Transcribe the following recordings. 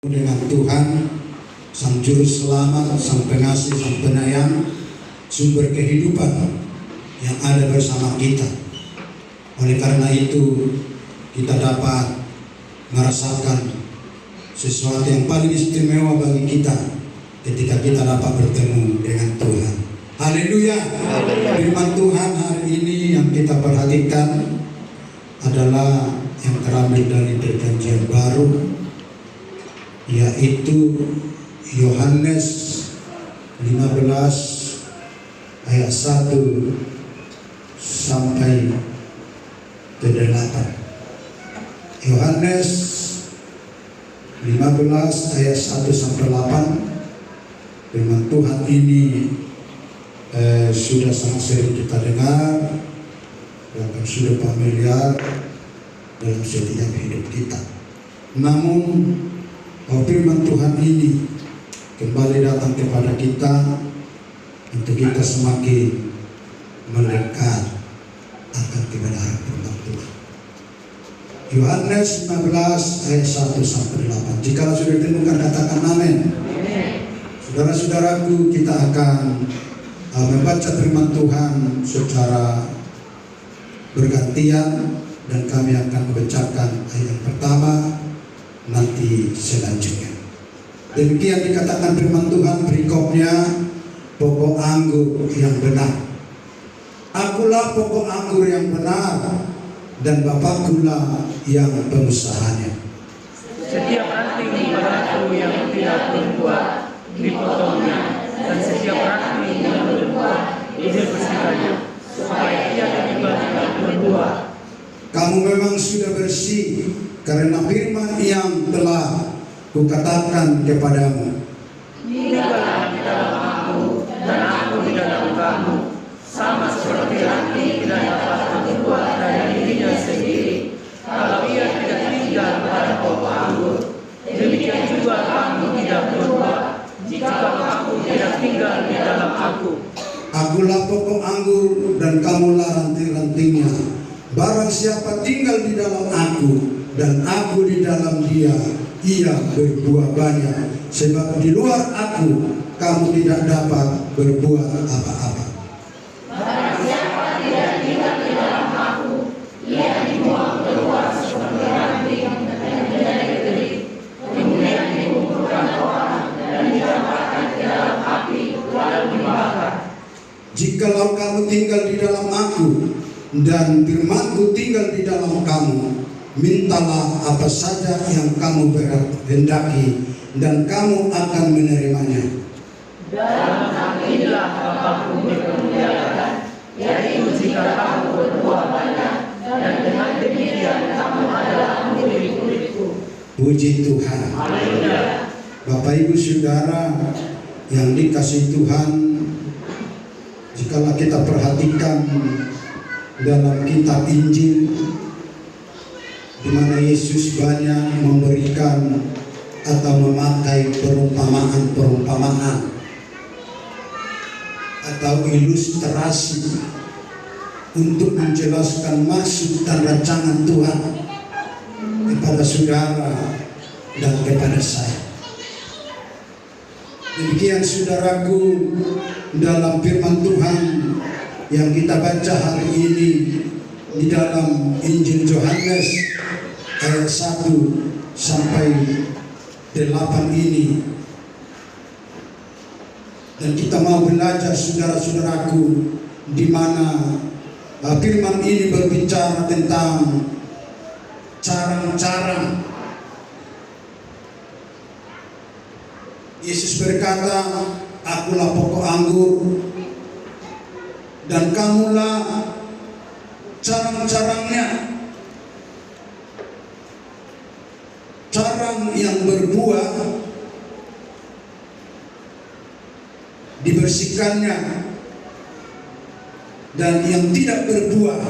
Dengan Tuhan, Sang Juru Selamat, Sang Pengasih, Sang Penyayang, sumber kehidupan yang ada bersama kita. Oleh karena itu, kita dapat merasakan sesuatu yang paling istimewa bagi kita ketika kita dapat bertemu dengan Tuhan. Haleluya. Firman Tuhan hari ini yang kita perhatikan adalah yang terambil dari Perjanjian Baru, yaitu Yohanes 15 ayat 1 sampai ke 8. Yohanes 15 ayat 1 sampai 8. Firman Tuhan ini sudah sangat sering kita dengar, bahkan sudah familiar dalam setiap hidup kita. Namun firman Tuhan ini kembali datang kepada kita untuk kita semakin melekat akan kebenaran firman Tuhan. Yohanes 15 ayat 1 sampai 8. Jika sudah ditemukan katakan amin. Saudara-saudaraku, kita akan membaca firman Tuhan secara bergantian dan kami akan membacakan ayat pertama, nanti selanjutnya. Demikian dikatakan firman Tuhan berikutnya, pokok anggur yang benar. Akulah pokok anggur yang benar, dan Bapakkulah yang pengusahanya. Setiap ranting padaku yang tidak berbuah dipotongnya, dan setiap ranting yang berbuah dibersihkannya, supaya ia kembali berbuah. Kamu memang sudah bersih karena firman yang telah kukatakan kepadamu. Tinggallah di dalam aku, dan aku di dalam kamu, sama seperti ranting tidak dapat berbuah dari dirinya sendiri kalau ia tidak tinggal pada pokok anggur. Demikian juga kamu tidak berbuah jika kamu tidak tinggal di dalam aku. Akulah pokok anggur dan kamulah ranting-rantingnya. Barang siapa tinggal di dalam aku dan aku di dalam dia, ia berbuah banyak. Sebab di luar aku kamu tidak dapat berbuat apa-apa. Barang siapa tidak tinggal di dalam aku, ia dibuang keluar seperti ranting yang menjadi kering, kemudian dikumpulkan orang dan dicampakkan ke dalam api lalu dibakar. Jikalau kamu tinggal di dalam aku dan firman-Ku tinggal di dalam kamu, mintalah apa saja yang kamu kehendaki dan kamu akan menerimanya. Dalam hal inilah Bapakku berkemuliaan, yaitu jika kamu berbuah banyak, dan dengan demikian kamu adalah murid-muridku. Puji Tuhan. Haleluya. Bapak Ibu Saudara yang dikasihi Tuhan, jikalau kita perhatikan dalam kitab Injil, di mana Yesus banyak memberikan atau memakai perumpamaan-perumpamaan atau ilustrasi untuk menjelaskan maksud dan rancangan Tuhan kepada saudara dan kepada saya. Demikian saudaraku, dalam firman Tuhan yang kita baca hari ini di dalam Injil Yohanes ayat 1 sampai 8 ini, dan kita mau belajar saudara-saudaraku, di mana firman ini berbicara tentang cara-cara. Yesus berkata, akulah pokok anggur dan kamulah carang-carangnya. Carang yang berbuah dibersihkannya, dan yang tidak berbuah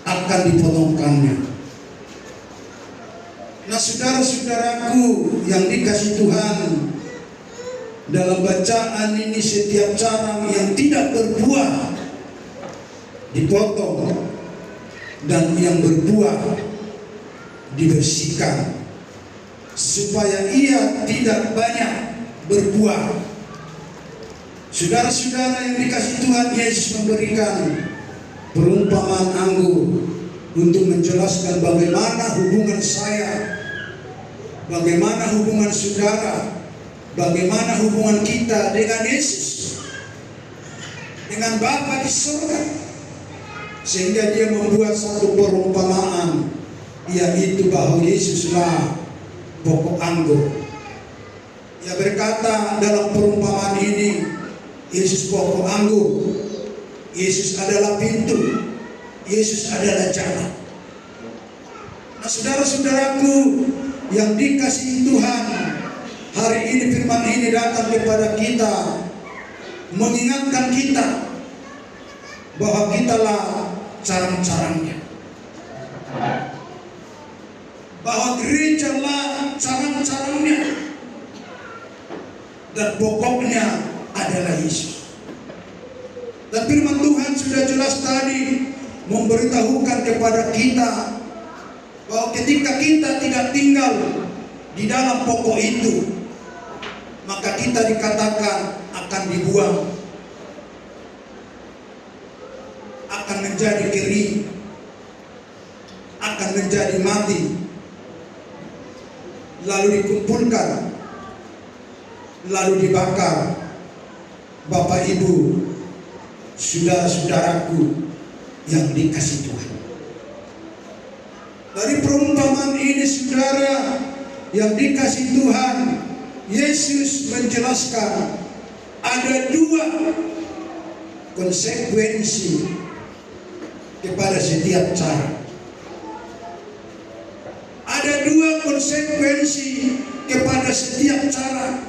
akan dipotongkannya. Nah, saudara-saudaraku yang dikasihi Tuhan, dalam bacaan ini setiap carang yang tidak berbuah dipotong dan yang berbuah dibersihkan. supaya ia tidak banyak berbuah. Saudara-saudara yang dikasihi Tuhan, Yesus memberikan perumpamaan anggur untuk menjelaskan bagaimana hubungan saya, bagaimana hubungan saudara, bagaimana hubungan kita dengan Yesus, dengan Bapa di surga. Sehingga dia membuat satu perumpamaan, yaitu bahwa Yesuslah pokok anggur. Ia berkata dalam perumpamaan ini, Yesus pokok anggur, Yesus adalah pintu, Yesus adalah jalan. Nah, saudara-saudaraku yang dikasihi Tuhan, hari ini firman ini datang kepada kita, mengingatkan kita bahwa kitalah carang-carangnya, bahwa gereja lah carang-carangnya, dan pokoknya adalah Yesus. Dan firman Tuhan sudah jelas tadi memberitahukan kepada kita bahwa ketika kita tidak tinggal di dalam pokok itu, maka kita dikatakan akan dibuang, akan menjadi kering, akan menjadi mati, lalu dikumpulkan, lalu dibakar. Bapak Ibu, saudara-saudaraku yang dikasihi Tuhan, dari perumpamaan ini saudara yang dikasihi Tuhan, Yesus menjelaskan ada dua konsekuensi kepada setiap cara. Ada dua konsekuensi kepada setiap cara.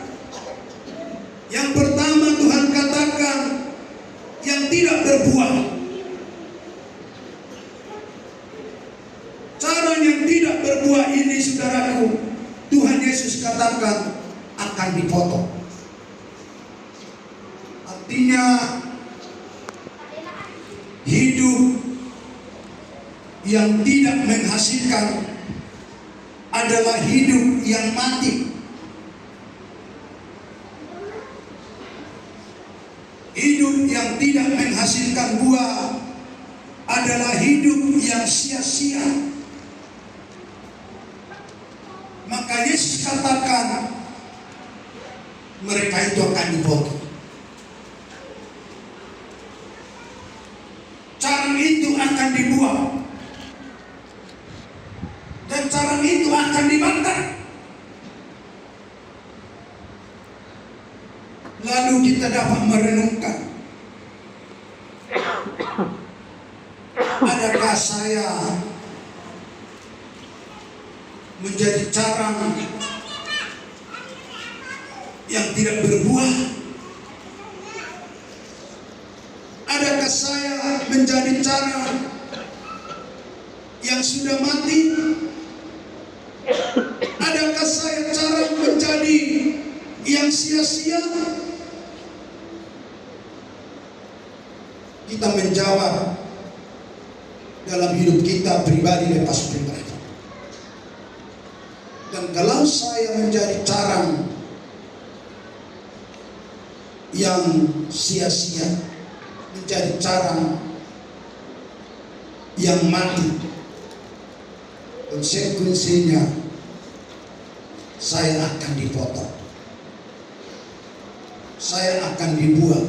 Yang pertama, Tuhan katakan yang tidak berbuah. Cara yang tidak berbuah ini saudaraku, Tuhan Yesus katakan akan dipotong. Artinya hidup yang tidak menghasilkan adalah hidup yang mati. Hidup yang tidak menghasilkan buah adalah hidup yang sia-sia. Maka Yesus katakan mereka itu akan dipotong. Carang itu akan dibuang, dan carang itu akan dibakar. Lalu kita dapat merenungkan, adakah saya menjadi carang yang tidak berbuah? Adakah saya menjadi carang yang sudah mati? Adakah saya carang menjadi yang sia-sia? Kita menjawab dalam hidup kita pribadi lepas pribadi. Dan kalau saya menjadi carang yang sia-sia, menjadi carang yang mati, konsekuensinya saya akan dipotong, saya akan dibuang,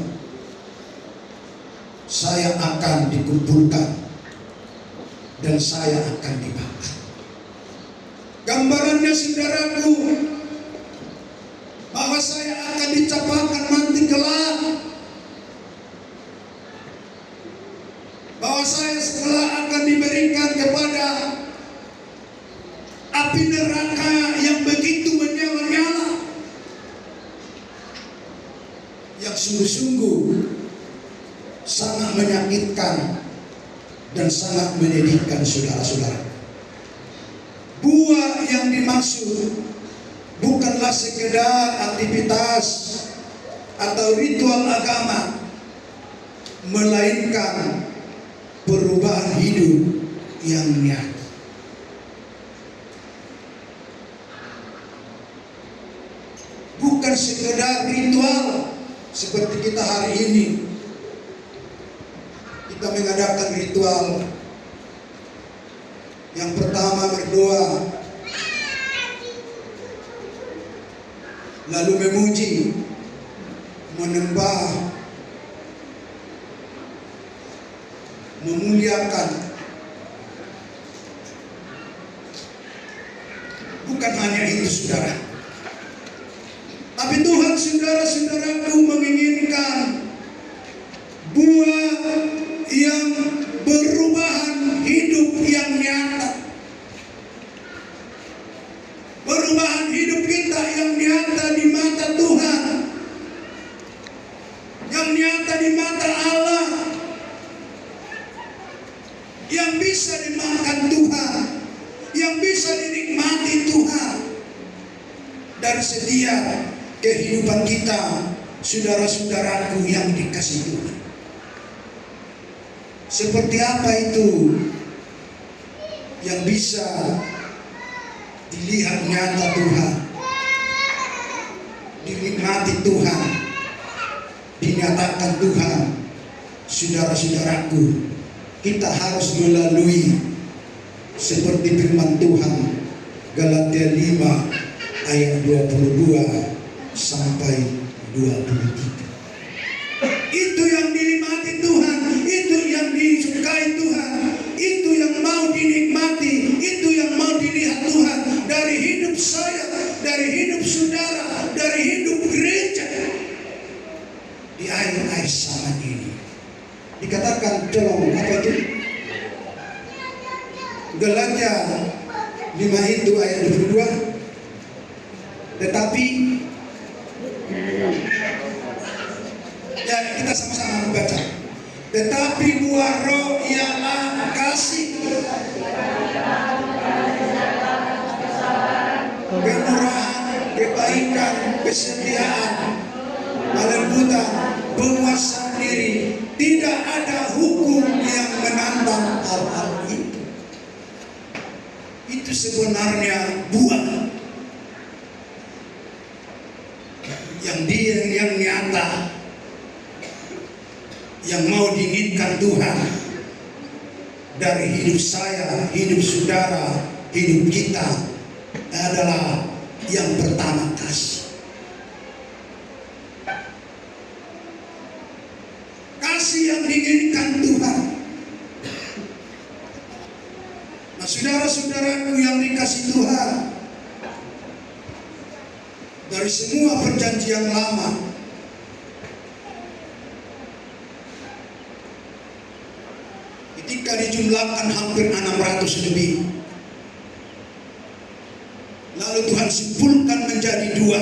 saya akan dikumpulkan, dan saya akan dibakar. Gambarannya saudaraku, bahwa saya akan dicapakan nanti kelak, bahwa saya setelah akan diberikan kepada api neraka yang begitu menyala-nyala, yang sungguh-sungguh sangat menyakitkan dan sangat menyedihkan saudara-saudara. Buah yang dimaksud bukanlah sekedar aktivitas atau ritual agama, melainkan perubahan hidup yang nyata. bukan sekedar ritual seperti kita hari ini. Kita mengadakan ritual. Yang pertama berdoa, lalu memuji, menyembah, memuliakan. Bukan hanya itu saudara, tapi Tuhan saudara-saudaraku menginginkan buah yang perubahan hidup yang nyata. Perubahan hidup kita yang nyata di mata Tuhan, yang nyata di mata Allah, yang bisa dimakan Tuhan, yang bisa dinikmati Tuhan dari setiap kehidupan kita, saudara-saudaraku yang dikasihi Tuhan. Seperti apa itu yang bisa dilihat nyata Tuhan, dinikmati Tuhan, dinyatakan Tuhan? Saudara-saudaraku, kita harus melalui seperti firman Tuhan Galatia 5 ayat 22 sampai 23. Itu yang dinikmati Tuhan, itu yang disukai Tuhan, itu yang mau dinikmati, itu yang mau dilihat Tuhan dari hidup saya, dari hidup saudara, dari hidup gereja di akhir-akhir zaman ini. Dikatakan tolong apa itu? Galatia 5 itu ayat 22. Tetapi ya kita sama-sama membaca. Tetapi buah roh ialah kasih, kemurahan, kebaikan, kesetiaan, kelembutan, penguasaan diri. Tidak ada hukum yang menantang hal-hal itu. Itu sebenarnya buah yang nyata, yang mau diinginkan Tuhan dari hidup saya, hidup saudara, hidup kita adalah yang pertama kasih. Kasih yang diinginkan Tuhan. Nah, saudara-saudaraku yang dikasih Tuhan, dari semua perjanjian lama, ketika dijumlahkan hampir 600 lebih, lalu Tuhan simpulkan menjadi dua,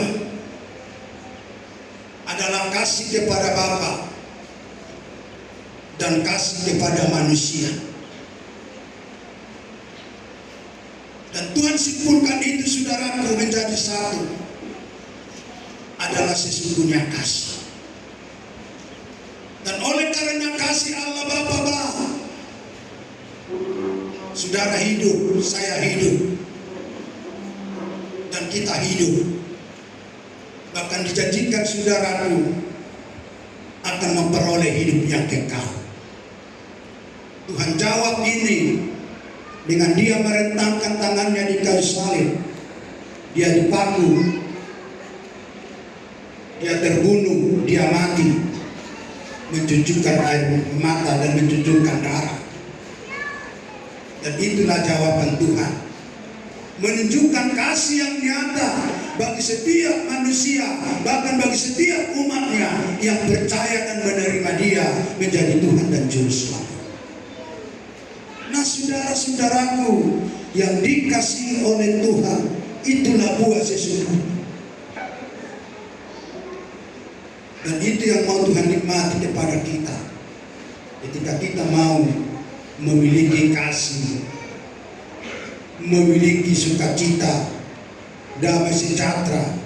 adalah kasih kepada Bapa dan kasih kepada manusia. Dan Tuhan simpulkan itu saudaraku menjadi satu, adalah sesungguhnya kasih. Dan oleh karena kasih Allah Bapa, saudara hidup, saya hidup, dan kita hidup. Bahkan dijanjikan saudaraku akan memperoleh hidup yang kekal. Tuhan jawab ini dengan dia merentangkan tangannya di kayu salib. Dia dipaku, dia terbunuh, dia mati, mencucurkan air mata dan mencucurkan darah. Dan itulah jawaban Tuhan, menunjukkan kasih yang nyata bagi setiap manusia, bahkan bagi setiap umatnya yang percaya dan menerima dia menjadi Tuhan dan Juru Selamat. Nah, saudara-saudaraku yang dikasihi oleh Tuhan, itulah buah sesungguhnya. Dan itu yang mau Tuhan nikmati kepada kita. Ketika kita mau memiliki kasih, memiliki sukacita, damai sejahtera,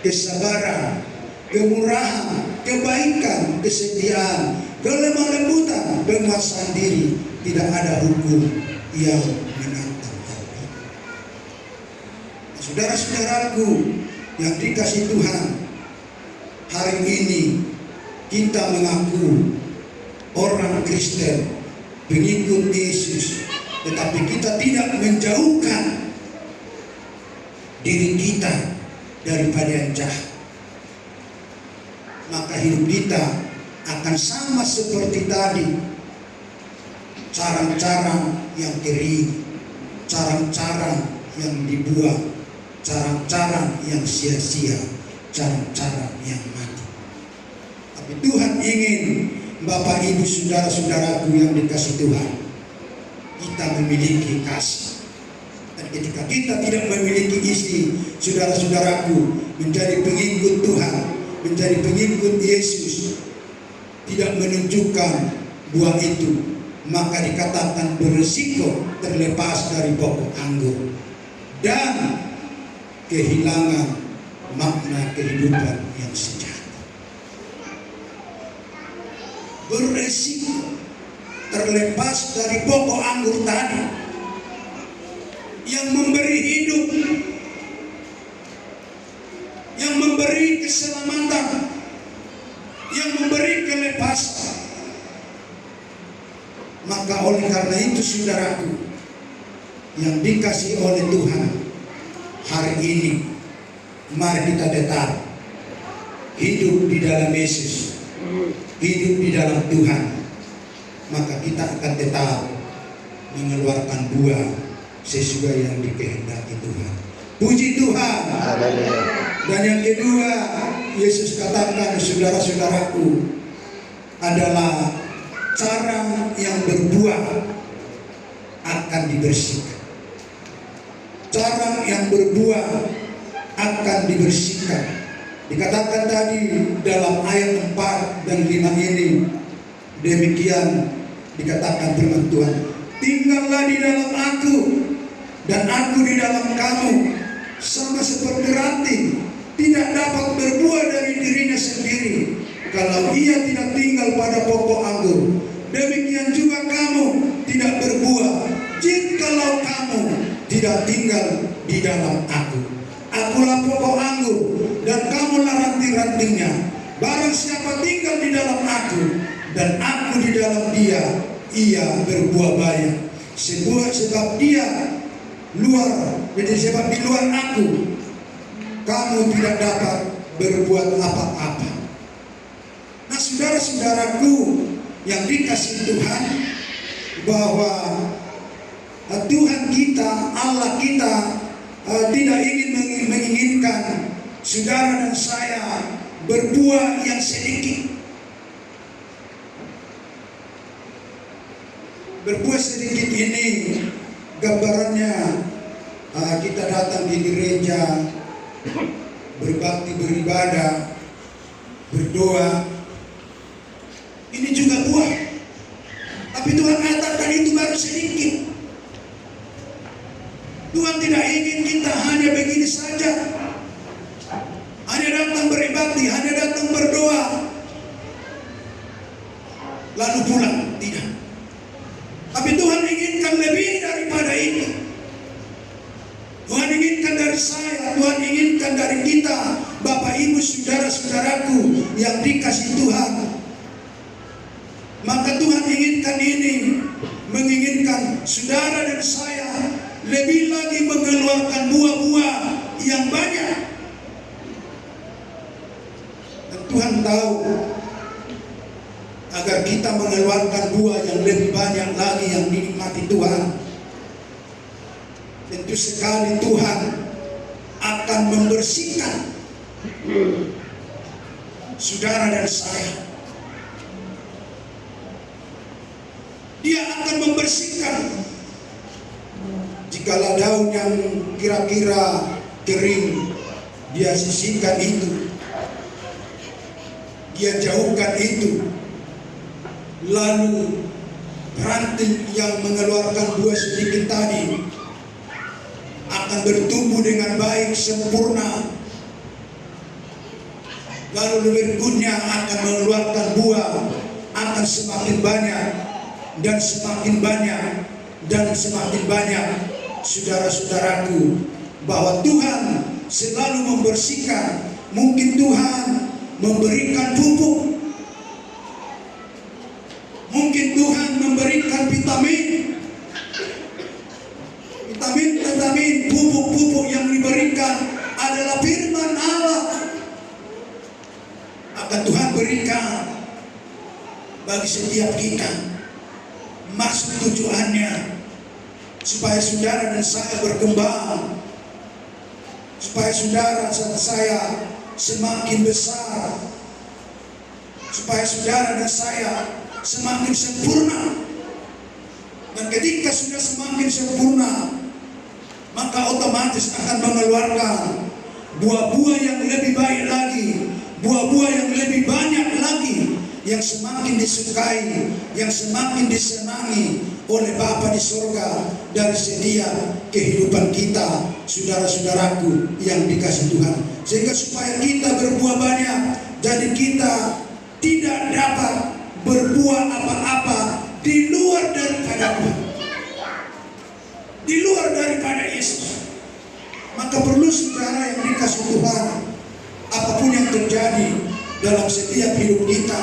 kesabaran, kemurahan, kebaikan, kesetiaan, kelemah lembutan, penguasaan diri, tidak ada hukum yang menantang hal itu. Saudara-saudaraku, yang dikasih Tuhan, hari ini kita mengaku orang Kristen, pengikut Yesus, tetapi kita tidak menjauhkan diri kita daripada yang jahat, maka hidup kita akan sama seperti tadi. Carang-carang yang kering, carang-carang yang dibuang, carang-carang yang sia-sia, carang-carang yang mati. Tapi Tuhan ingin Bapak Ibu saudara-saudaraku yang dikasih Tuhan, kita memiliki kasih. Dan ketika kita tidak memiliki isi, saudara-saudaraku, menjadi pengikut Tuhan, menjadi pengikut Yesus, tidak menunjukkan buah itu, maka dikatakan berisiko terlepas dari pokok anggur dan kehilangan makna kehidupan yang sejati. Berisiko terlepas dari pokok anggur tadi yang memberi hidup, yang memberi keselamatan, yang memberi kelepasan. Maka oleh karena itu saudaraku yang dikasih oleh Tuhan, hari ini mari kita tetap hidup di dalam Yesus, hidup di dalam Tuhan, maka kita akan tetap mengeluarkan buah sesuai yang dikehendaki Tuhan. Puji Tuhan. Dan yang kedua, Yesus katakan, saudara-saudaraku, adalah carang yang berbuah akan dibersihkan. Carang yang berbuah akan dibersihkan. Dikatakan tadi dalam ayat 4 dan 5 ini, demikian dikatakan firman Tuhan, tinggallah di dalam aku dan aku di dalam kamu, sama seperti ranting tidak dapat berbuah dari dirinya sendiri kalau ia tidak tinggal pada pokok anggur. Demikian juga kamu tidak berbuah jikalau kamu tidak tinggal di dalam aku. Akulah pokok anggur dan kamulah ranting-rantingnya. Barang siapa tinggal di dalam aku dan aku di dalam dia, ia berbuah banyak. Sebab dia luar, jadi sebab di luar aku kamu tidak dapat berbuat apa-apa. Nah, saudara-saudaraku yang dikasih Tuhan, bahwa Tuhan kita, Allah kita tidak ingin menginginkan saudara dan saya berbuah yang sedikit. Berbuah sedikit ini gambarannya kita datang di gereja, berbakti, beribadah, berdoa. Ini juga buah. Tapi Tuhan katakan itu baru sedikit. Tuhan tidak ingin kita hanya begini saja, hanya datang berbakti, hanya datang berdoa, lalu pulang. Tidak. Tapi Tuhan inginkan lebih daripada itu. Tuhan inginkan dari saya, Tuhan inginkan dari kita, Bapak Ibu saudara-saudaraku yang dikasih Tuhan. Maka Tuhan inginkan ini, menginginkan saudara dan saya lebih lagi mengeluarkan buah-buah yang banyak. Dan Tuhan tahu, agar kita mengeluarkan buah yang lebih banyak lagi yang dinikmati Tuhan, tentu sekali Tuhan akan membersihkan saudara dan saya. Dia akan membersihkan. Jikalau daun yang kira-kira kering, dia sisihkan itu, dia jauhkan itu. Lalu ranting yang mengeluarkan buah sedikit tadi akan bertumbuh dengan baik, sempurna. Lalu berikutnya akan mengeluarkan buah, akan semakin banyak dan semakin banyak dan semakin banyak. Saudara-saudaraku, bahwa Tuhan selalu membersihkan. Mungkin Tuhan memberikan pupuk, mungkin Tuhan memberikan vitamin, pupuk yang diberikan adalah firman Allah. Maka Tuhan berikan bagi setiap kita. Maksud tujuannya supaya saudara dan saya berkembang, supaya saudara dan saya semakin besar, supaya saudara dan saya semakin sempurna. Dan ketika sudah semakin sempurna, maka otomatis akan mengeluarkan buah-buah yang lebih baik lagi, buah-buah yang lebih banyak lagi, yang semakin disukai, yang semakin disenangi oleh Bapa di surga dari setiap kehidupan kita, saudara-saudaraku yang dikasih Tuhan. Sehingga supaya kita berbuah banyak, jadi kita tidak dapat berbuah apa-apa di luar daripada Tuhan, di luar daripada Yesus. Maka perlu saudara yang dikasih Tuhan, apapun yang terjadi dalam setiap hidup kita,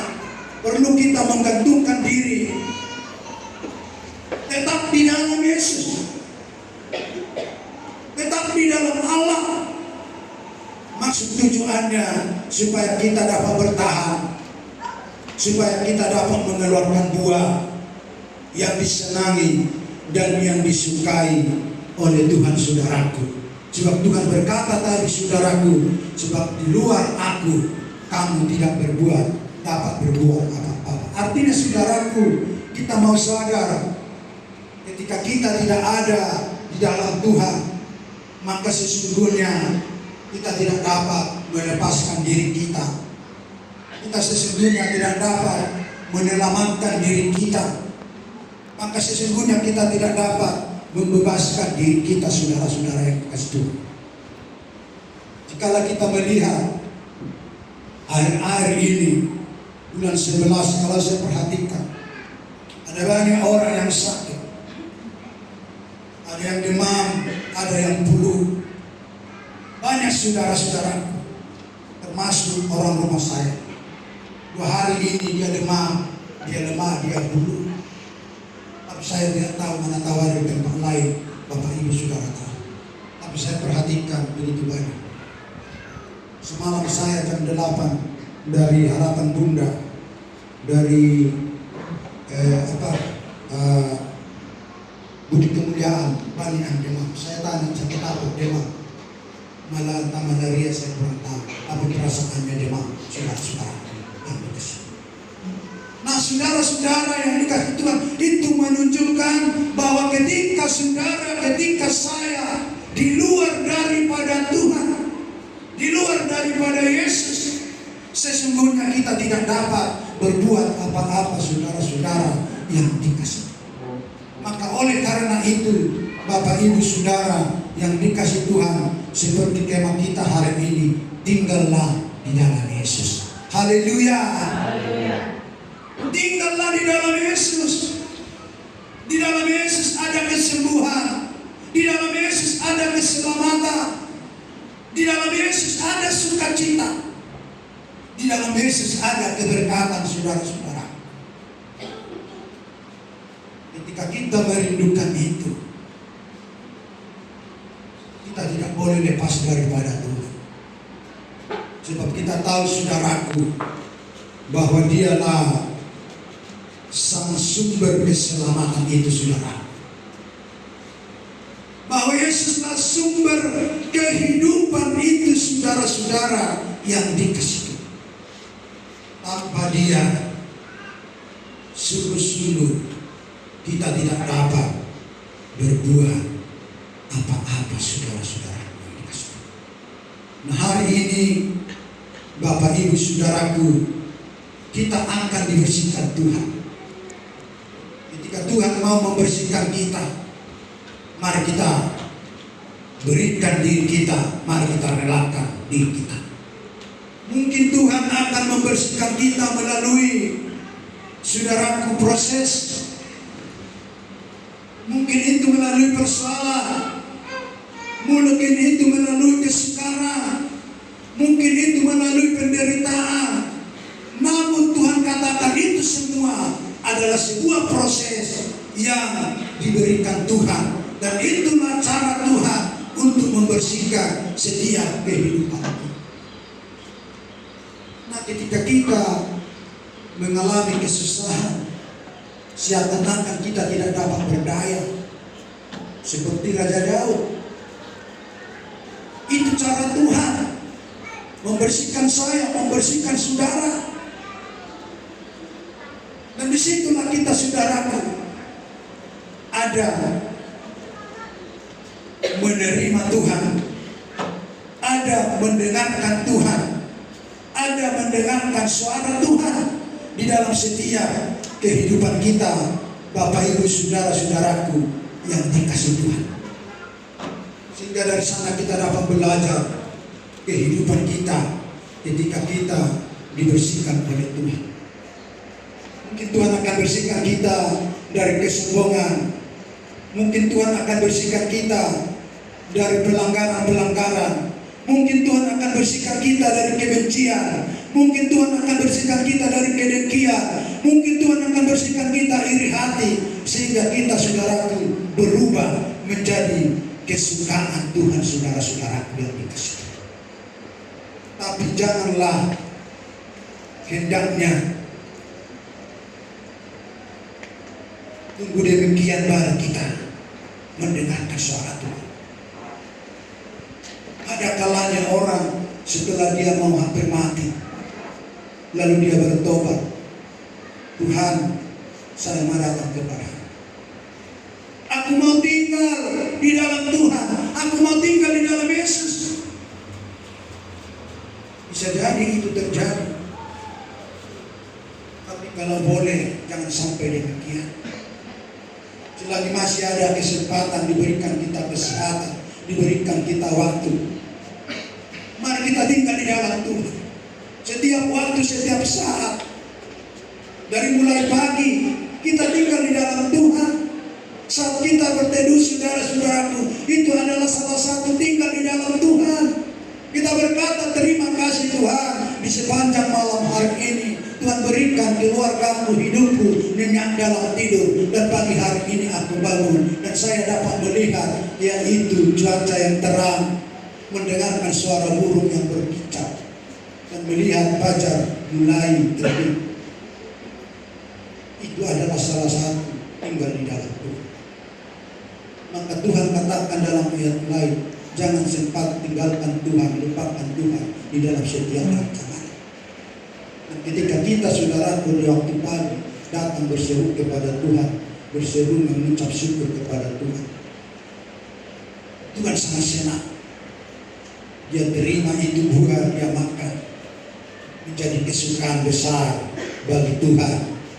perlu kita menggantungkan diri tetap di dalam Yesus, tetap di dalam Allah. Maksud tujuannya supaya kita dapat bertahan, supaya kita dapat mengeluarkan buah yang disenangi dan yang disukai oleh Tuhan, saudaraku. Sebab Tuhan berkata tadi, saudaraku, sebab di luar aku kamu tidak dapat berbuat apa-apa. Artinya, saudaraku, kita mau sadar ketika kita tidak ada di dalam Tuhan, maka sesungguhnya kita tidak dapat melepaskan diri kita. Kita sesungguhnya tidak dapat menyelamatkan diri kita. Maka sesungguhnya kita tidak dapat membebaskan diri kita, saudara-saudara yang kasih Tuhan. Jikalau kita melihat akhir-akhir ini, bulan 11, kalau saya perhatikan, ada banyak orang yang sakit, ada yang demam, ada yang flu. Banyak saudara-saudara, termasuk orang rumah saya. 2 hari ini dia demam, dia lemah, dia flu. Tapi saya tidak tahu mana tawar di tempat lain, Bapak Ibu Saudara tahu. Tapi saya perhatikan begitu banyak. Semalam saya jam 8 dari Harapan Bunda, dari Budi Kemuliaan, banyak yang demam. Saya tanya sakit apa demam? Malah malaria, saya kurang tahu. Apa perasaannya demam, saudara-saudara yang dikasih. Nah, saudara-saudara yang dikasih Tuhan, itu menunjukkan bahwa ketika saudara, ketika saya di luar daripada Tuhan, di luar daripada Yesus, sesungguhnya kita tidak dapat berbuat apa-apa, saudara-saudara yang dikasih. Maka oleh karena itu, Bapak Ibu Saudara yang dikasih Tuhan, seperti tema kita hari ini, tinggallah di dalam Yesus. Haleluya. Tinggallah di dalam Yesus. Di dalam Yesus ada kesembuhan. Di dalam Yesus ada keselamatan. Di dalam Yesus ada sukacita. Di dalam Yesus ada keberkatan, saudara-saudara. Ketika kita merindukan itu, kita tidak boleh lepas daripada Tuhan. Sebab kita tahu, saudaraku, bahwa Dialah sang sumber keselamatan itu, saudara. Bahwa Yesuslah sumber kehidupan itu, saudara-saudara yang dikasih. Tanpa Dia, sungguh-sungguh kita tidak dapat berbuah apa-apa, saudara-saudara yang dikasih. Nah, hari ini, Bapak Ibu Saudaraku, kita akan dibersihkan Tuhan. Ketika Tuhan mau membersihkan kita, mari kita berikan diri kita, mari kita relakan diri kita. Mungkin Tuhan akan membersihkan kita melalui, saudaraku, proses. Mungkin itu melalui persoalan, Mungkin itu melalui kesukaran, mungkin itu melalui penderitaan. Namun Tuhan katakan itu semua adalah sebuah proses yang diberikan Tuhan. Dan itulah cara Tuhan untuk membersihkan setiap kehidupan. Nah, ketika kita mengalami kesusahan, seakan-akan kita tidak dapat berdaya, seperti Raja Daud. Itu cara Tuhan membersihkan saya, membersihkan saudara. Dan disitulah kita, saudaraku, ada menerima Tuhan, ada mendengarkan Tuhan, ada mendengarkan suara Tuhan di dalam setiap kehidupan kita, Bapak Ibu saudara-saudaraku yang dikasihi Tuhan. Sehingga dari sana kita dapat belajar kehidupan kita ketika kita dibersihkan oleh Tuhan. Mungkin Tuhan akan bersihkan kita dari kesombongan. Mungkin Tuhan akan bersihkan kita dari pelanggaran-pelanggaran. Mungkin Tuhan akan bersihkan kita dari kebencian. Mungkin Tuhan akan bersihkan kita dari kedengkian. Mungkin Tuhan akan bersihkan kita iri hati. Sehingga kita, saudaraku, berubah menjadi kesukaan Tuhan, saudara-saudaraku yang dikasihi. Tapi janganlah hendaknya tunggu demikian baru kita mendengarkan suara Tuhan. Ada kalanya orang setelah dia mau hampir mati, lalu dia bertobat, Tuhan, saya mau datang kepada-Mu. Aku mau tinggal di dalam Tuhan. Aku mau tinggal di dalam Yesus. Bisa jadi itu terjadi. Tapi kalau boleh, jangan sampai demikian. Selagi masih ada kesempatan, diberikan kita kesehatan, diberikan kita waktu, mari kita tinggal di dalam Tuhan. Setiap waktu, setiap saat. Dari mulai pagi, kita tinggal di dalam Tuhan. Saat kita berteduh, saudara-saudaraku, itu adalah salah satu tinggal di dalam Tuhan. Kita berkata, terima kasih Tuhan, di sepanjang malam hari ini Tuhan berikan keluargaku, hidupku nyenyak dalam tidur, dan pagi hari ini aku bangun dan saya dapat melihat yaitu cuaca yang terang, mendengarkan suara burung yang berkicau, dan melihat fajar mulai terbit. Itu adalah salah satu tinggal di dalam Tuhan. Maka Tuhan katakan dalam ayat lain, jangan sempat tinggalkan Tuhan, lupakan Tuhan di dalam setiap rancangan. Dan ketika kita, saudaraku, di waktu pagi datang berseru kepada Tuhan, berseru mengucap syukur kepada Tuhan, Tuhan sangat senang. Dia terima itu buah, dia makan, menjadi kesukaan besar bagi Tuhan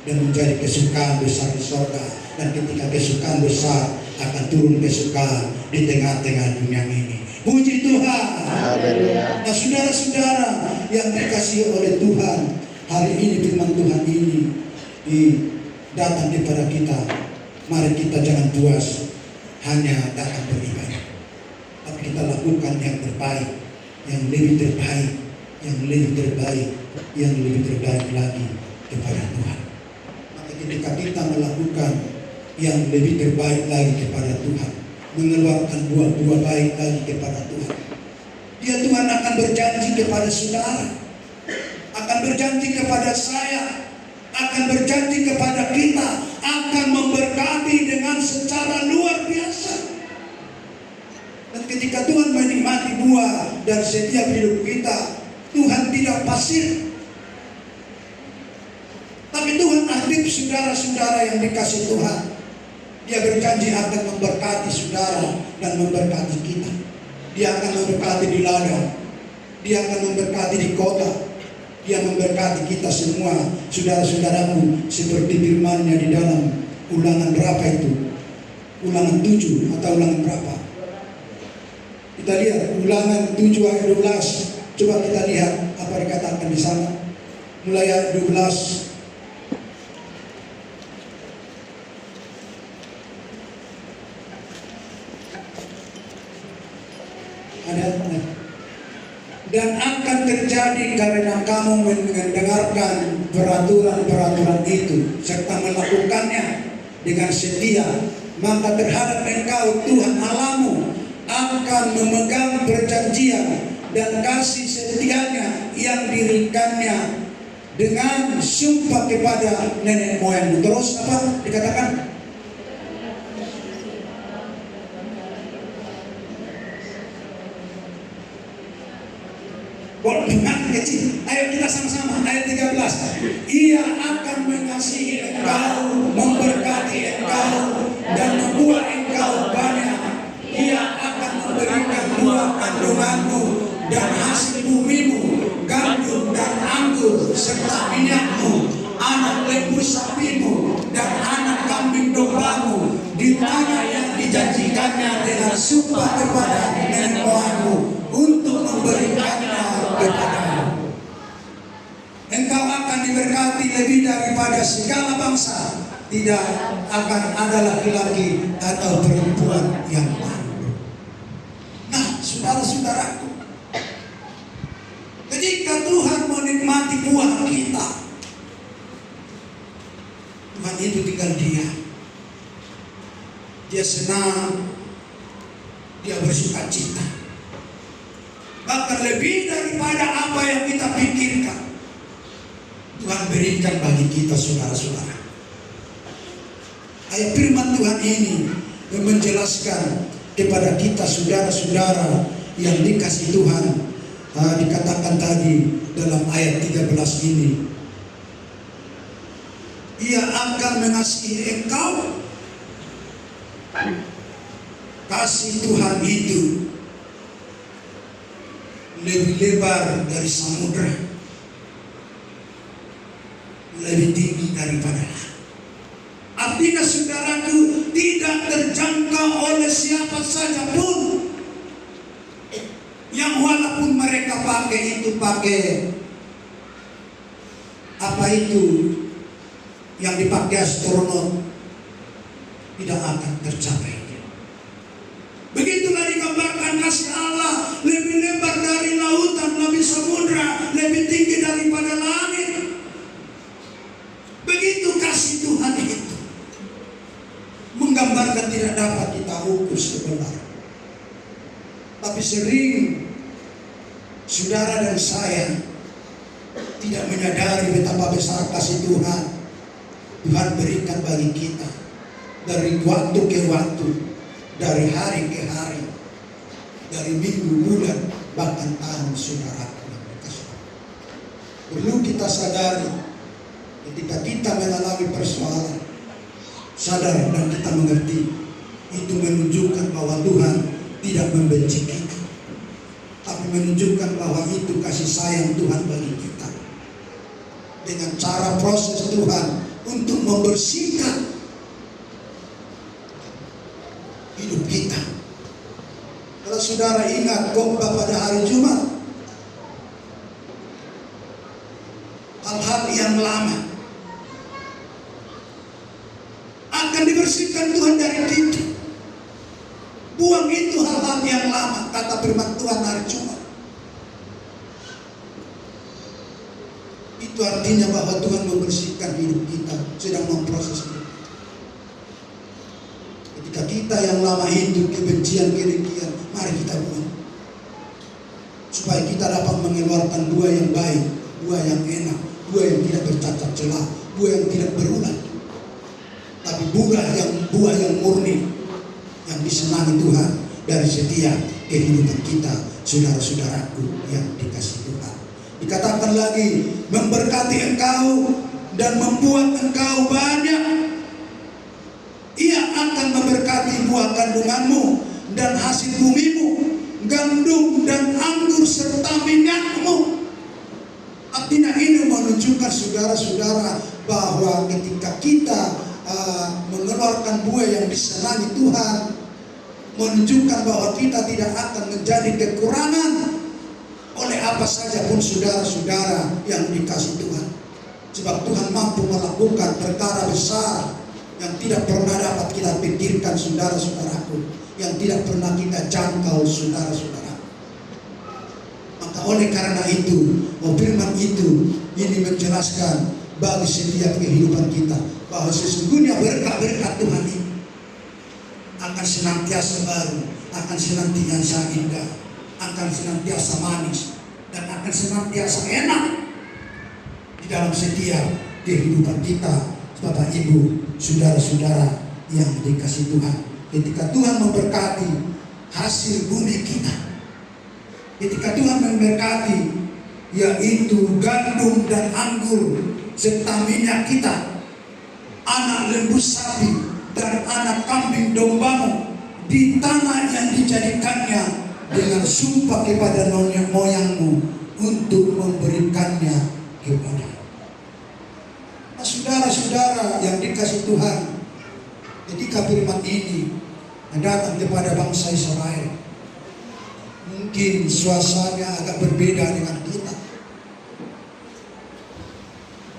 dan menjadi kesukaan besar di surga. Dan ketika kesukaan besar akan turun kesukaan di tengah-tengah dunia ini. Puji Tuhan. Haleluya. Nah, saudara-saudara yang dikasihi oleh Tuhan, hari ini firman Tuhan ini datang kepada kita. Mari kita jangan puas hanya datang beribadah, tapi kita lakukan yang terbaik, yang lebih terbaik, yang lebih terbaik, yang lebih terbaik lagi kepada Tuhan. Maka ketika kita melakukan yang lebih terbaik lagi kepada Tuhan, mengeluarkan buah-buah baik lagi kepada Tuhan, dia, Tuhan akan berjanji kepada saudara, akan berjanji kepada saya, akan berjanji kepada kita, akan memberkati dengan secara luar biasa. Dan ketika Tuhan menikmati buah dari setiap hidup kita, Tuhan tidak pasif, tapi Tuhan aktif, saudara-saudara yang dikasihi Tuhan. Dia berjanji akan memberkati saudara dan memberkati kita. Dia akan memberkati di ladang, dia akan memberkati di kota, dia memberkati kita semua, saudara-saudaraku, seperti firman-Nya di dalam Ulangan berapa itu? Ulangan 7 atau ulangan berapa? Kita lihat Ulangan 7 ayat 12. Coba kita lihat apa dikatakan di sana. Mulai ayat 12. dan akan terjadi karena kamu mendengarkan peraturan-peraturan itu serta melakukannya dengan setia, maka terhadap engkau Tuhan Allahmu akan memegang perjanjian dan kasih setianya yang diberikannya dengan sumpah kepada nenek moyangmu. Terus apa dikatakan? Kecil. Ayo kita sama-sama ayat 13. Ia akan mengasihi engkau, memberkati engkau, dan membuat engkau banyak. Ia akan memberikan buah kandunganmu dan hasil bumimu, gandum dan anggur serta minyakmu, anak lembu sapimu dan anak kambing dombamu di tanah yang dijanjikannya dengan sumpah kepada nenek moyangmu untuk memberikannya kepadamu. Engkau akan diberkati lebih daripada segala bangsa. Tidak akan ada laki-laki atau perempuan yang malu. Nah, saudara-saudaraku, ketika Tuhan menikmati buah kita, Tuhan itu tinggal diam. Dia senang, dia bersuka cita. Bahkan lebih daripada apa yang kita pikirkan, Tuhan berikan bagi kita, saudara-saudara. Ayat firman Tuhan ini menjelaskan kepada kita, saudara-saudara yang dikasih Tuhan, dikatakan tadi dalam ayat 13 ini, Ia akan mengasihi engkau. Kasih Tuhan itu lebih lebar dari samudra, lebih tinggi daripada langit. Artinya, saudaraku, tidak terjangkau oleh siapa saja pun yang walaupun mereka pakai apa itu yang dipakai astronom, tidak akan tercapai. Begitulah digambarkan kasih Allah, lebih lebar dari lautan, lebih samudra, lebih tinggi daripada langit. Begitu kasih Tuhan itu menggambarkan, tidak dapat kita ukur sebenarnya. Tapi sering saudara dan saya tidak menyadari betapa besar kasih Tuhan berikan bagi kita dari waktu ke waktu, dari hari ke hari, dari minggu, bulan, bahkan tahun, saudara. Perlu kita sadari, ketika kita mengalami persoalan, sadar dan kita mengerti, itu menunjukkan bahwa Tuhan tidak membenci kita, tapi menunjukkan bahwa itu kasih sayang Tuhan bagi kita. Dengan cara proses Tuhan untuk membersihkan hidup kita. Kalau saudara ingat khotbah pada hari Jumat, hal-hal yang lama akan dibersihkan Tuhan dari kita. Buang itu hal-hal yang lama, kata firman Tuhan hari Jumat. Itu artinya bahwa Tuhan membersihkan hidup kita, sedang memproses hidup. Ketika kita yang lama itu kebencian, kedengkian, mari kita buang, supaya kita dapat mengeluarkan buah yang baik, buah yang enak, buah yang tidak bercacat celah, buah yang tidak berulang, tapi buah yang murni, yang disenangi Tuhan dari setiap kehidupan kita, saudara-saudaraku yang dikasihi Tuhan. Dikatakan lagi, memberkati engkau dan membuat engkau banyak. Ia akan memberkati buah kandunganmu dan hasil bumimu, gandum dan anggur serta minyakmu. Artinya ini menunjukkan, saudara-saudara, bahwa ketika kita mengeluarkan buah yang disenangi Tuhan, menunjukkan bahwa kita tidak akan menjadi kekurangan oleh apa saja pun, saudara-saudara yang dikasih Tuhan. Sebab Tuhan mampu melakukan perkara besar yang tidak pernah dapat kita pikirkan, saudara-saudaraku, yang tidak pernah kita jangkau, saudara-saudara. Maka Oleh karena itu, firman itu ini menjelaskan bagi setiap kehidupan kita bahwa sesungguhnya berkat-berkat Tuhan ini akan senantiasa baru, akan senantiasa indah, akan senantiasa manis, dan akan senantiasa enak di dalam setiap kehidupan kita, Bapak Ibu, saudara-saudara yang dikasih Tuhan. Ketika Tuhan memberkati hasil bumi kita, ketika Tuhan memberkati yaitu gandum dan anggur serta minyak kita, anak lembu sapi dan anak kambing dombamu di tanah yang dijadikannya dengan sumpah kepada nenek moyangmu untuk memberikannya kepada. Nah, saudara-saudara yang dikasih Tuhan, ketika firman ini datang kepada bangsa Israel, mungkin suasananya agak berbeda dengan kita.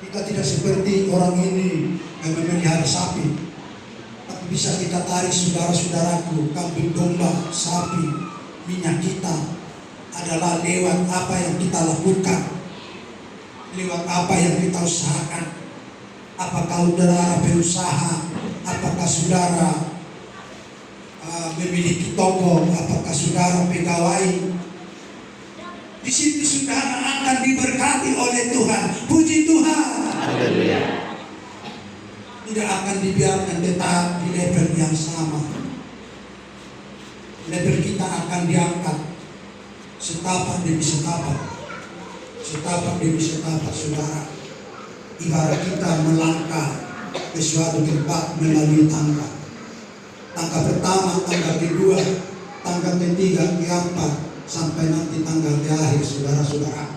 Kita tidak seperti orang ini yang memelihara sapi, tapi bisa kita tarik saudara-saudaraku, kambing domba, sapi, minyak kita adalah lewat apa yang kita lakukan, lewat apa yang kita usahakan. Apakah saudara berusaha, apakah saudara memiliki toko, apakah saudara pegawai, di situ saudara akan diberkati oleh Tuhan. Puji Tuhan. Haleluya. Tidak akan dibiarkan tetap di level yang sama. Level kita akan diangkat setapak demi setapak, setapak demi setapak, saudara. Ibarat kita melangkah ke suatu tempat melalui tangga. Tangga pertama, tangga kedua, tangga ketiga, keempat, sampai nanti tangga di akhir, saudara-saudara.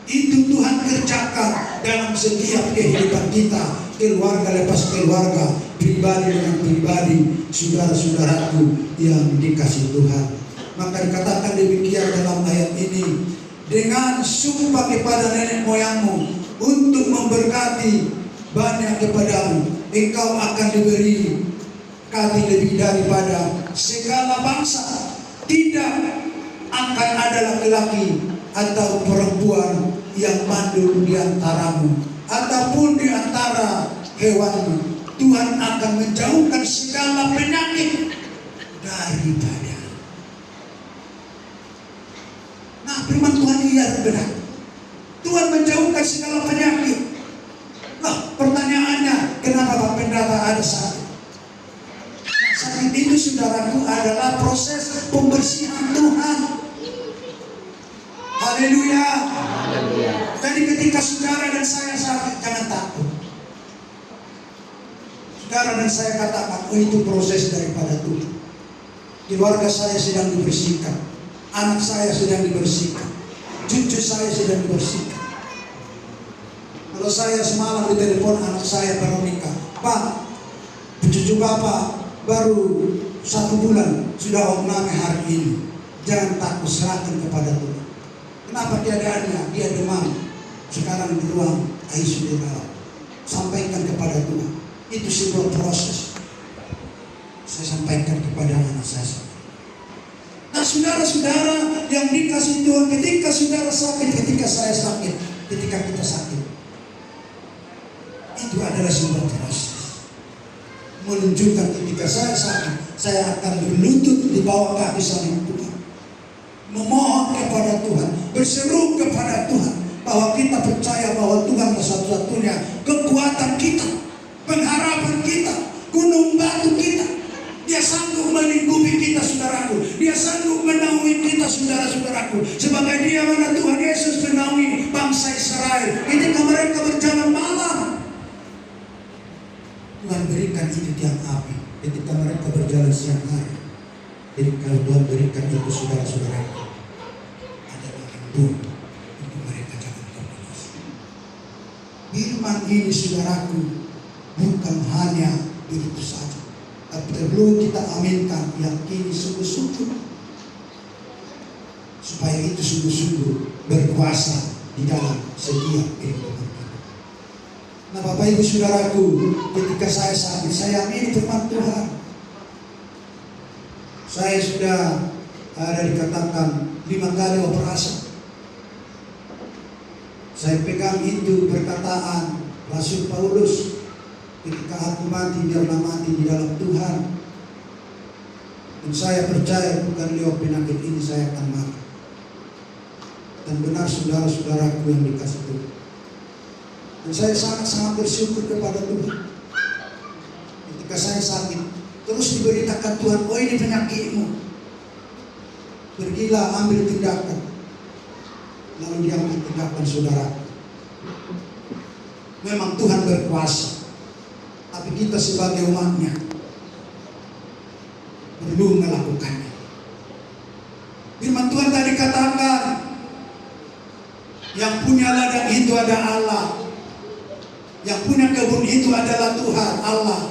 Itu Tuhan kerjakan dalam setiap kehidupan kita, keluarga lepas keluarga, pribadi dengan pribadi, saudara-saudaraku yang dikasih Tuhan. Maka dikatakan demikian dalam ayat ini, dengan sumpah kepada nenek moyangmu untuk memberkati banyak kepadamu, engkau akan diberi kali lebih daripada segala bangsa. Tidak akan ada laki-laki atau perempuan yang mandul di antaramu ataupun di antara hewanmu. Tuhan akan menjauhkan segala penyakit daripada. Nah, firman Tuhan ini benar. Tuhan menjauhkan segala penyakit. Nah, pertanyaannya, kenapa Pak Pendeta ada sakit? Nah, sakit itu, saudaraku, adalah proses pembersihan Tuhan. Haleluya. Jadi ketika saudara dan saya sakit, jangan takut. Saudara dan saya katakan, oh itu proses daripada Tuhan. Keluarga saya sedang dibersihkan, anak saya sedang dibersihkan, cucu saya sedang dibersihkan. Kalau saya semalam ditelepon anak saya baru nikah, Pak, cucu Bapak baru 1 bulan sudah opname hari ini. Jangan takut, serahkan kepada Tuhan. Kenapa keadaannya? Dia demam. Sekarang di ruang ICU dirawat. Sampaikan kepada Tuhan. Itu sebuah proses. Saya sampaikan kepada anak saya. Nah, saudara-saudara yang dikasih Tuhan, ketika saudara sakit, ketika saya sakit, ketika kita sakit, itu adalah sebuah proses menunjukkan ketika saya sakit, saya akan berlutut di bawah kaki samping Tuhan, memohon kepada Tuhan, berseru kepada Tuhan, bahwa kita percaya bahwa Tuhan satu-satunya kekuatan kita, pengharapan kita, gunung batu kita. Dia sanggup melingkupi kita, saudaraku. Dia sanggup menaungi kita, saudara-saudaraku. Sebagai dia mana Tuhan Yesus menaungi bangsa Israel ketika mereka berjalan malam. Tuhan berikan itu tiang api ketika mereka berjalan siang hari. Jadi kalau Tuhan berikan itu, saudara-saudaraku, adalah embun untuk mereka jangan terbilas. Firman ini, saudaraku, bukan hanya begitu saja, tapi perlu kita aminkan, yakini sungguh-sungguh, supaya itu sungguh-sungguh berkuasa di dalam setiap kehidupan kita. Nah, Bapak Ibu Saudaraku, ketika saya sakit, saya amini firman Tuhan. Saya sudah ada dikatakan 5 kali operasi. Saya pegang itu perkataan Rasul Paulus, ketika aku mati, biarlah mati di dalam Tuhan. Dan saya percaya bukan lewat penyakit ini saya akan mati. Dan benar saudara-saudaraku yang dikasih Tuhan. Dan saya sangat-sangat bersyukur kepada Tuhan. Ketika saya sakit, terus diberitakan Tuhan, oh ini penyakitmu. Pergilah ambil tindakan. Lalu dia ambil tindakan saudara. Memang Tuhan berkuasa. Tapi kita sebagai umatnya perlu melakukannya. Firman Tuhan tadi katakan, yang punya ladang itu ada Allah, yang punya kebun itu adalah Tuhan Allah,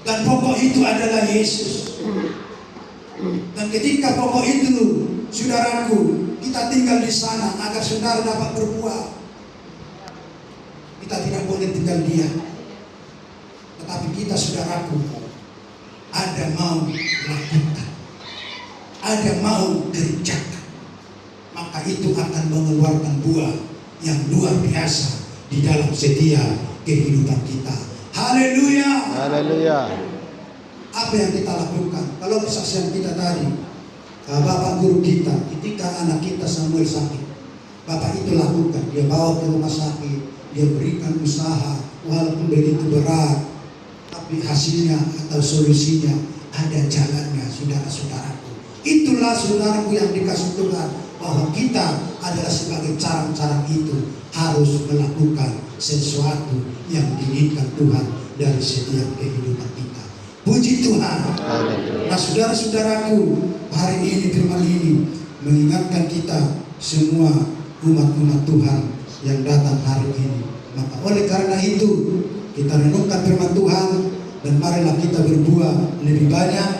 dan pokok itu adalah Yesus. Dan ketika pokok itu, saudaraku, kita tinggal di sana agar saudara dapat berbuah. Kita tidak boleh tinggal diam. Tetapi kita, saudaraku, ada mau lakukan, ada mau kerjakan, maka itu akan mengeluarkan buah yang luar biasa di dalam setiap kehidupan kita. Haleluya. Haleluya. Apa yang kita lakukan? Kalau kesaksian kita tadi, Bapak guru kita, ketika anak kita Samuel sakit, Bapak itu lakukan. Dia bawa ke rumah sakit, dia berikan usaha, walaupun begitu berat, tapi hasilnya atau solusinya ada jalannya, saudara-saudaraku. Itulah saudaraku yang dikasih Tuhan, bahwa kita adalah sebagai cara-cara itu harus melakukan sesuatu yang diinginkan Tuhan dari setiap kehidupan kita. Puji Tuhan. Nah saudara-saudaraku, hari ini firman ini mengingatkan kita semua umat-umat Tuhan yang datang hari ini. Maka oleh karena itu kita renungkan firman Tuhan dan marilah kita berbuah lebih banyak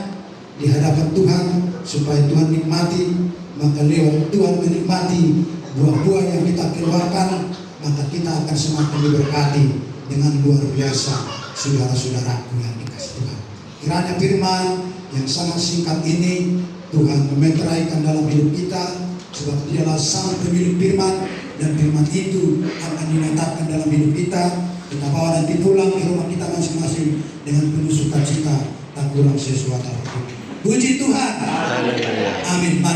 di hadapan Tuhan supaya Tuhan nikmati. Maka lewat Tuhan menikmati buah-buah yang kita keluarkan, maka kita akan semakin diberkati dengan luar biasa, saudara-saudaraku yang dikasih Tuhan. Kiranya firman yang sangat singkat ini Tuhan memeteraikan dalam hidup kita, sebab dialah sang pemilik firman, dan firman itu akan dinyatakan dalam hidup kita. Kita bawa nanti pulang ke rumah kita masing-masing dengan penuh sukacita, tak kurang sesuatu. Puji Tuhan. Amin. Mari